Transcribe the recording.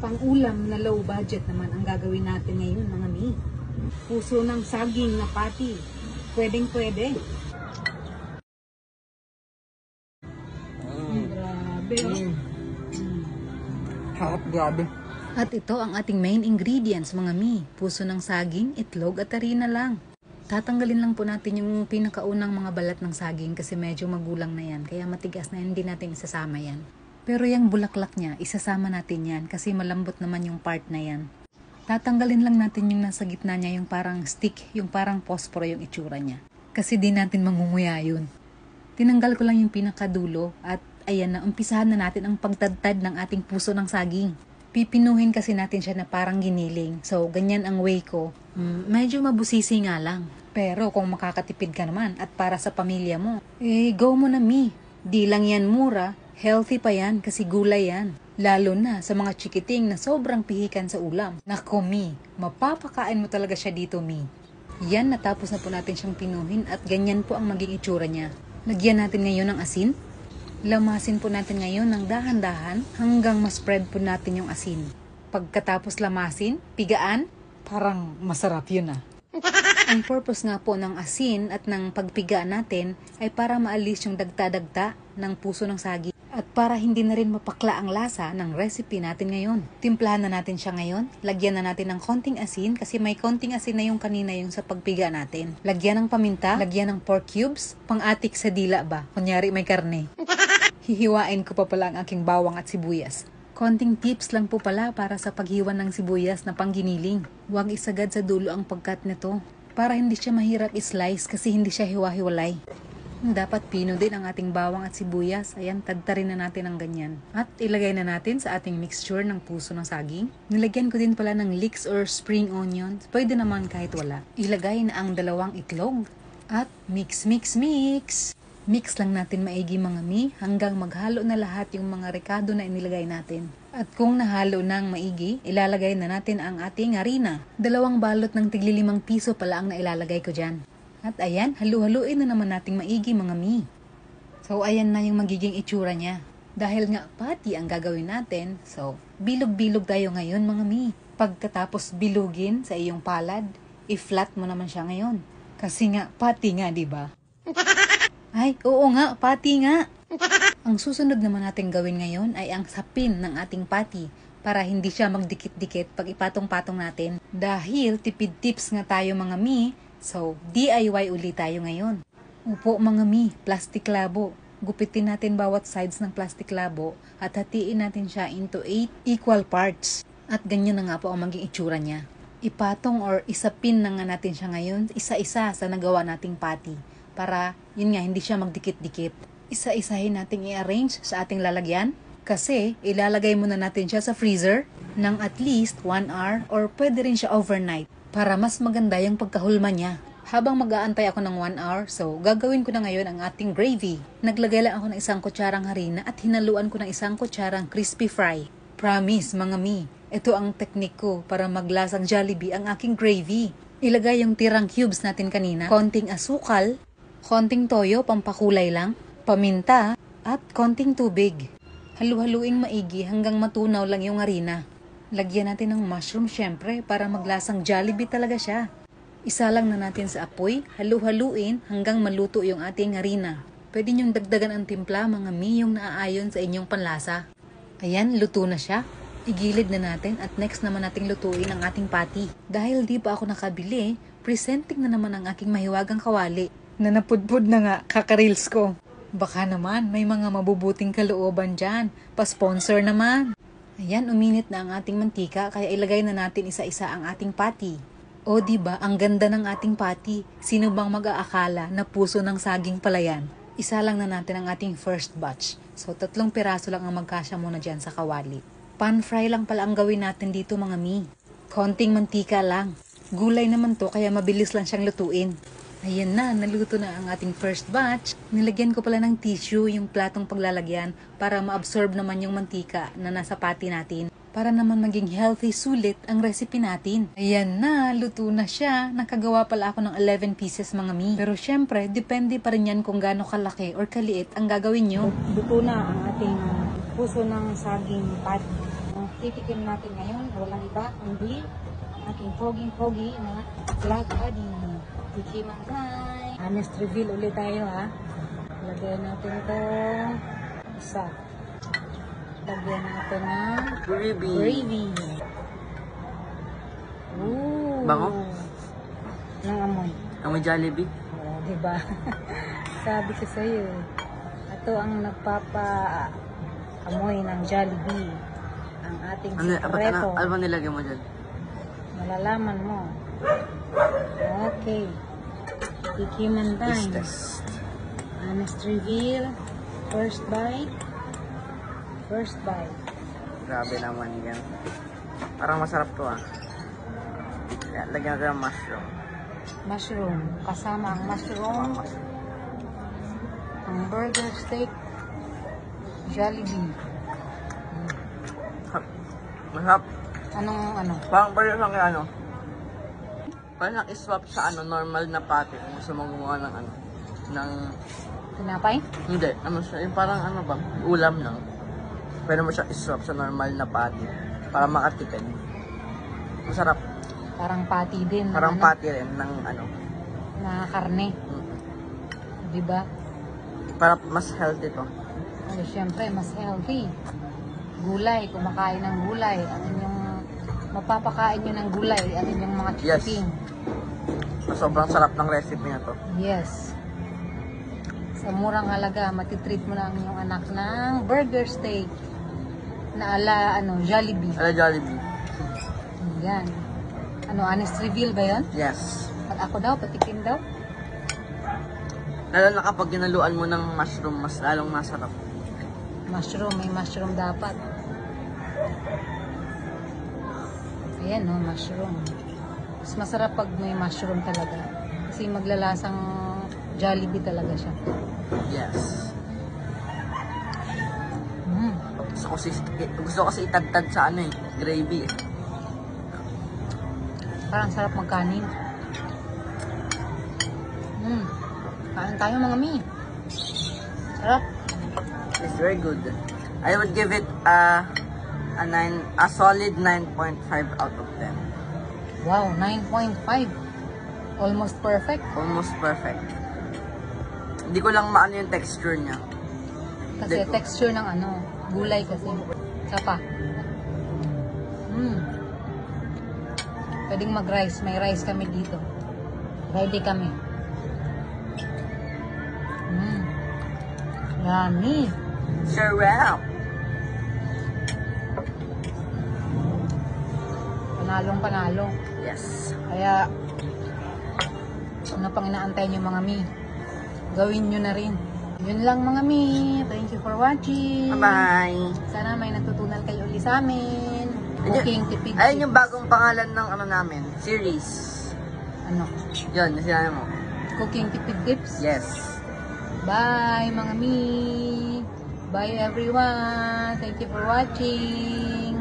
Pang-ulam na low budget naman ang gagawin natin ngayon mga mi. Puso ng saging na patty. Pwedeng pwede. Grabe oh. Harap, grabe. At ito ang ating main ingredients mga mi. Puso ng saging, itlog at harina lang. Tatanggalin lang po natin yung pinakaunang mga balat ng saging kasi medyo magulang na yan. Kaya matigas na yan, hindi natin isasama yan. Pero yung bulaklak niya, isasama natin yan kasi malambot naman yung part na yan. Tatanggalin lang natin yung nasa gitna niya, yung parang stick, yung parang posporo yung itsura niya. Kasi di natin mangunguya yun. Tinanggal ko lang yung pinakadulo at ayan na, umpisahan na natin ang pagtadtad ng ating puso ng saging. Pipinuhin kasi natin siya na parang giniling. So, ganyan ang way ko. Medyo mabusisi nga lang. Pero kung makakatipid ka naman at para sa pamilya mo, go mo na mi. Di lang yan mura. Healthy pa yan kasi gulay yan. Lalo na sa mga chikiting na sobrang pihikan sa ulam. Nako mi, mapapakain mo talaga siya dito mi. Yan, natapos na po natin siyang pinuhin at ganyan po ang maging itsura niya. Lagyan natin ngayon ng asin. Lamasin po natin ngayon ng dahan-dahan hanggang ma-spread po natin yung asin. Pagkatapos lamasin, pigaan, parang masarap yun ah. Ang purpose nga po ng asin at ng pagpiga natin ay para maalis yung dagta-dagta ng puso ng saging. At para hindi na rin mapakla ang lasa ng recipe natin ngayon. Timplahan na natin siya ngayon. Lagyan na natin ng konting asin kasi may konting asin na yung kanina yung sa pagpiga natin. Lagyan ng paminta, lagyan ng pork cubes, pang-atik sa dila ba? Kunyari may karne. Hihiwain ko pa pala ang aking bawang at sibuyas. Konting tips lang po pala para sa paghiwa ng sibuyas na pangginiling. Huwag isagad sa dulo ang pagkat nito para hindi siya mahirap i-slice kasi hindi siya hiwa-hiwalay. Dapat pino din ang ating bawang at sibuyas. Ayan, tadtarin na natin ang ganyan. At ilagay na natin sa ating mixture ng puso ng saging. Nilagyan ko din pala ng leeks or spring onions. Pwede naman kahit wala. Ilagay na ang 2 itlog. At mix, mix, mix. Mix lang natin maigi mga mi hanggang maghalo na lahat yung mga rekado na inilagay natin. At kung nahalo ng maigi, ilalagay na natin ang ating harina. 2 balot ng tigli 5 piso pala ang nailalagay ko dyan. At ayan, halu-haluin na naman nating maigi mga mi. So ayan na yung magiging itsura niya. Dahil nga patty ang gagawin natin, so bilog-bilog tayo ngayon mga mi. Pagkatapos bilugin sa iyong palad, i-flat mo naman siya ngayon. Kasi nga patty nga, di ba? Ay, oo nga, patty nga. Ang susunod naman natin gawin ngayon ay ang sapin ng ating patty para hindi siya magdikit-dikit pag ipatong-patong natin. Dahil tipid tips nga tayo mga mi, so DIY ulit tayo ngayon. Upo mga mi, plastic labo. Gupitin natin bawat sides ng plastic labo at hatiin natin siya into 8 equal parts. At ganyan na nga po ang maging itsura niya. Ipatong or isapin na nga natin siya ngayon, isa-isa sa nagawa nating patty. Para, yun nga, hindi siya magdikit-dikit. Isa-isahin nating i-arrange sa ating lalagyan. Kasi, ilalagay muna natin siya sa freezer ng at least 1 hour or pwede rin siya overnight para mas maganda yung pagkahulma niya. Habang mag-aantay ako ng 1 hour, so gagawin ko na ngayon ang ating gravy. Naglagay lang ako ng 1 kutsarang harina at hinaluan ko ng 1 kutsarang crispy fry. Promise mga mi, ito ang teknik ko para maglasang Jollibee ang aking gravy. Ilagay yung tirang cubes natin kanina, konting asukal, konting toyo, pampakulay lang, paminta, at konting tubig. Halu-haluing maigi hanggang matunaw lang yung harina. Lagyan natin ng mushroom syempre para maglasang Jollibee talaga siya. Isa lang na natin sa apoy, halu-haluin hanggang maluto yung ating harina. Pwede niyong dagdagan ang timpla mga mi yung naaayon sa inyong panlasa. Ayan, luto na siya. Igilid na natin at next naman nating lutuin ang ating patty. Dahil di pa ako nakabili, presenting na naman ang aking mahiwagang kawali. Nanapudpud na nga, kaka-reels ko. Baka naman, may mga mabubuting kalooban dyan. Pa-sponsor naman. Ayan, uminit na ang ating mantika, kaya ilagay na natin isa-isa ang ating patty. O diba, ang ganda ng ating patty. Sino bang mag-aakala na puso ng saging pala yan? Isa lang na natin ang ating first batch. So, 3 piraso lang ang magkasya muna dyan sa kawali. Pan fry lang pala ang gawin natin dito mga mi. Konting mantika lang. Gulay naman to, kaya mabilis lang siyang lutuin. Ayan na, naluto na ang ating first batch. Nilagyan ko pala ng tissue yung platong paglalagyan para ma-absorb naman yung mantika na nasa patty natin. Para naman maging healthy sulit ang recipe natin. Ayan na, luto na siya. Nakagawa pala ako ng 11 pieces mga mi. Pero syempre, depende pa rin yan kung gaano kalaki or kaliit ang gagawin nyo. Luto na ang ating puso ng saging patty. titikim natin ngayon. Walang iba, hindi aking foging-fogy na Black Buddy. Tikiman tayo. Honest reveal ulit tayo ha. Lagyan natin itong isa. Lagyan natin ng gravy. Ooh. Bango? Nang amoy. Amoy Jollibee? Oo, diba? Sabi ko sa'yo. Ito ang nagpapa-amoy ng Jollibee. Ang ating sikreto. Ano ba nilagay mo dyan? Malalaman mo. Okay. Tikiman time. Test. Honest reveal. First bite. First bite. Grabe naman yan. Parang masarap to ah. Kaya lagyan natin ng mushroom. Mushroom. Kasama ang mushroom. Ang burger steak. Jollibee. Masarap. Anong ano? Parang parang lang yung ano. Parang nakiswap sa ano, normal na patty. Kung gusto mong gumawa ng ano. Ng... Tinapay? Hindi. Ano siya? Yung parang ano ba? Ulam lang. Pwede mo siya iswap sa normal na patty. Para makatipid. Masarap. Parang patty din. Parang ano, patty rin ng ano. na karne. Diba? Para mas healthy to. Ano, syempre, mas healthy. Gulay, kumakain ng gulay. Ang inyong mapapakain nyo ng gulay. Ang inyong mga Yes. chicken. Sobrang sarap ng recipe na to. Yes. Sa murang halaga, matitreat mo na ang inyong anak ng burger steak na ala, Jollibee. Ala Jollibee. Yan. Honest reveal ba yun? Yes. At ako daw, patikim daw. Lalo na kapag ginaluan mo ng mushroom, mas lalong masarap. Mushroom, may mushroom dapat. Ayan, no, mushroom. Mas masarap pag may mushroom talaga. Kasi maglalasang Jollibee talaga siya. Yes. Mm. Gusto ko kasi itagtad sa ano eh, gravy eh. Parang sarap magkanin. Kain tayo mga mi. Sarap. It's very good. I would give it a solid 9.5 out of 10. Wow, 9.5. Almost perfect. Almost perfect. Hindi ko lang maano yung texture niya. Kasi Hindi ko. texture ng gulay kasi. Sapa. Pwedeng mag-rice. May rice kami dito. Ready kami. Yummy. Sarap! Panalong-panalo. Yes. Kaya, ano pang inaantay nyo mga mi? Gawin nyo na rin. Yun lang mga mi. Thank you for watching. Bye-bye! Sana may natutunan kayo ulit sa amin. Cooking tipid. Ayun yung bagong pangalan ng ano namin, series. Ano? Yun, sinabi mo. Cooking tipid tips. Yes. Bye mga mi. Bye everyone. Thank you for watching.